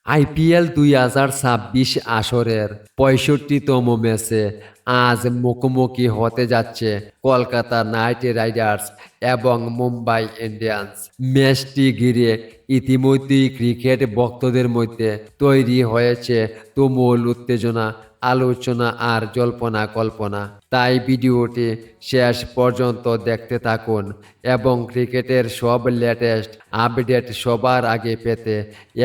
IPL ২০২৬ আসরের ৬৫তম ম্যাচে আজ মুখোমুখি হতে যাচ্ছে কলকাতা নাইট রাইডার্স এবং মুম্বাই ইন্ডিয়ান্স। ম্যাচটি ঘিরে ইতিমধ্যেই ক্রিকেট ভক্তদের মধ্যে তৈরি হয়েছে তুমুল উত্তেজনা, আলোচনা আর জল্পনা কল্পনা। তাই ভিডিওটি শেষ পর্যন্ত দেখতে থাকুন এবং ক্রিকেটের সব লেটেস্ট আপডেট সবার আগে পেতে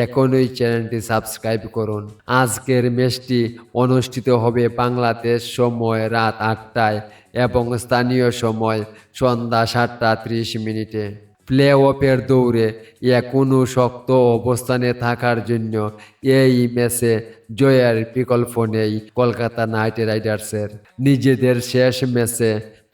এখনই চ্যানেলটি সাবস্ক্রাইব করুন। আজকের ম্যাচটি অনুষ্ঠিত হবে বাংলাদেশ সময় রাত ৮টায় এবং স্থানীয় সময় সন্ধ্যা ৭টা ৩০ মিনিটে। প্লে অফের দৌড়ে এখনও শক্ত অবস্থানে থাকার জন্য এই ম্যাচে জয়ের বিকল্প নেই কলকাতা নাইট রাইডার্সের। নিজেদের শেষ ম্যাচে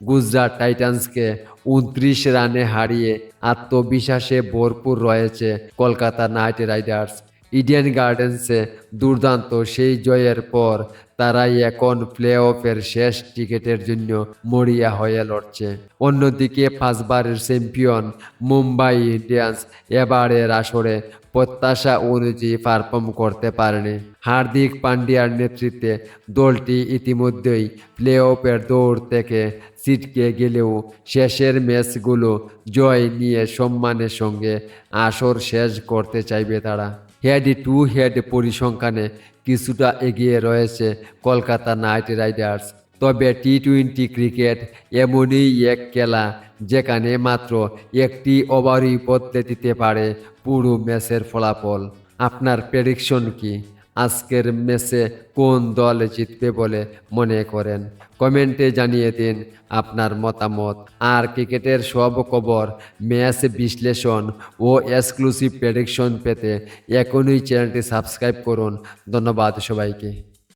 গুজরাট টাইটান্সকে ২৯ রানে হারিয়ে আত্মবিশ্বাসে ভরপুর রয়েছে কলকাতা নাইট রাইডার্স। ইডেন গার্ডেন্সে দুর্দান্ত সেই জয়ের পর তারাই এখন প্লে অফের শেষ টিকিটের জন্য মরিয়া হয়ে লড়ছে। অন্যদিকে ৫বারের চ্যাম্পিয়ন মুম্বাই ইন্ডিয়ান্স এবারের আসরে প্রত্যাশা অনুযায়ী পারফর্ম করতে পারেনি। হার্দিক পান্ডিয়ার নেতৃত্বে দলটি ইতিমধ্যেই প্লে অফের দৌড় থেকে ছিটকে গেলেও শেষের ম্যাচগুলো জয় নিয়ে সম্মানের সঙ্গে আসর শেষ করতে চাইবে তারা। হেড টু হেড পরিসংখ্যানে কিছুটা এগিয়ে রয়েছে কলকাতা নাইট রাইডার্স। তবে টি-২০ ক্রিকেট এমনই এক খেলা যেখানে মাত্র একটি ওভারই বদলে দিতে পারে পুরো ম্যাচের ফলাফল। আপনার প্রেডিকশন কি? আজকের ম্যাচে কোন দল জিতবে বলে মনে করেন? কমেন্টে জানিয়ে দিন আপনার মতামত। আর ক্রিকেটের সব খবর, ম্যাচ বিশ্লেষণ ও এক্সক্লুসিভ প্রেডিকশন পেতে এখনই চ্যানেলটি সাবস্ক্রাইব করুন। ধন্যবাদ সবাইকে।